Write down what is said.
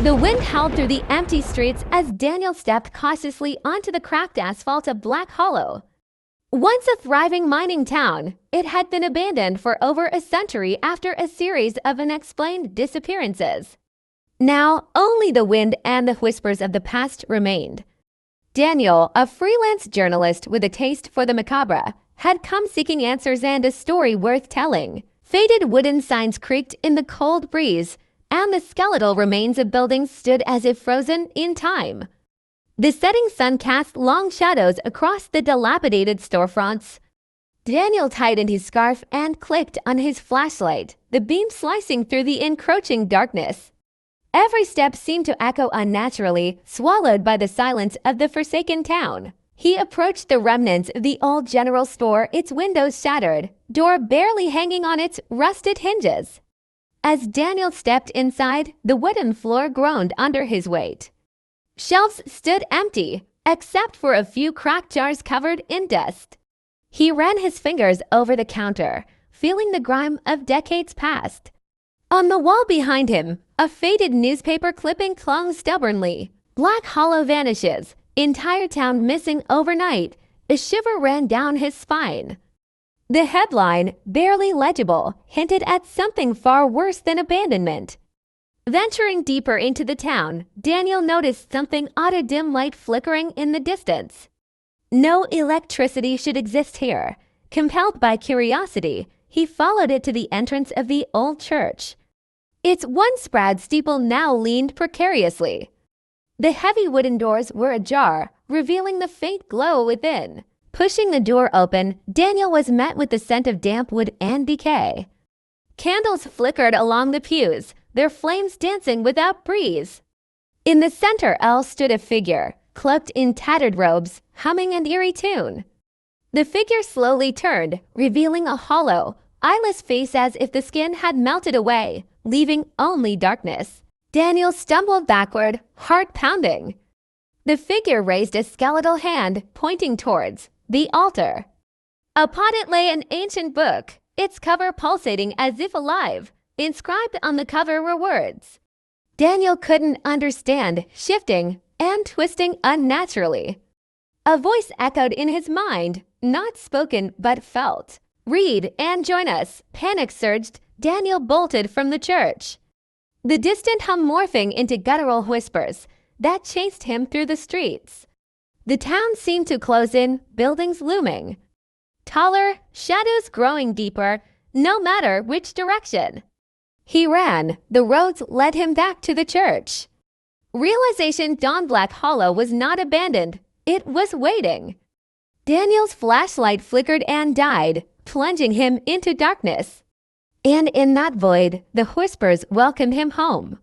The wind howled through the empty streets as Daniel stepped cautiously onto the cracked asphalt of Black Hollow. Once a thriving mining town, it had been abandoned for over a century after a series of unexplained disappearances. Now, only the wind and the whispers of the past remained. Daniel, a freelance journalist with a taste for the macabre, had come seeking answers and a story worth telling. Faded wooden signs creaked in the cold breeze, and the skeletal remains of buildings stood as if frozen in time. The setting sun cast long shadows across the dilapidated storefronts. Daniel tightened his scarf and clicked on his flashlight, the beam slicing through the encroaching darkness. Every step seemed to echo unnaturally, swallowed by the silence of the forsaken town. He approached the remnants of the old general store, its windows shattered, door barely hanging on its rusted hinges. As Daniel stepped inside, the wooden floor groaned under his weight. Shelves stood empty, except for a few cracked jars covered in dust. He ran his fingers over the counter, feeling the grime of decades past. On the wall behind him, a faded newspaper clipping clung stubbornly. Black Hollow vanishes, entire town missing overnight. A shiver ran down his spine. The headline, barely legible, hinted at something far worse than abandonment. Venturing deeper into the town, Daniel noticed something odd, a dim light flickering in the distance. No electricity should exist here. Compelled by curiosity, he followed it to the entrance of the old church. Its once proud steeple now leaned precariously. The heavy wooden doors were ajar, revealing the faint glow within. Pushing the door open, Daniel was met with the scent of damp wood and decay. Candles flickered along the pews, their flames dancing without breeze. In the center stood a figure, cloaked in tattered robes, humming an eerie tune. The figure slowly turned, revealing a hollow, eyeless face as if the skin had melted away, leaving only darkness. Daniel stumbled backward, heart pounding. The figure raised a skeletal hand, pointing towards the altar. Upon it lay an ancient book, its cover pulsating as if alive. Inscribed on the cover were words Daniel couldn't understand, shifting and twisting unnaturally. A voice echoed in his mind, not spoken but felt. "Read and join us." Panic surged. Daniel bolted from the church. The distant hum morphing into guttural whispers that chased him through the streets. The town seemed to close in, buildings looming. Taller, shadows growing deeper, no matter which direction. He ran. The roads led him back to the church. Realization dawned. Black Hollow was not abandoned. It was waiting. Daniel's flashlight flickered and died, plunging him into darkness. And in that void, the whispers welcomed him home.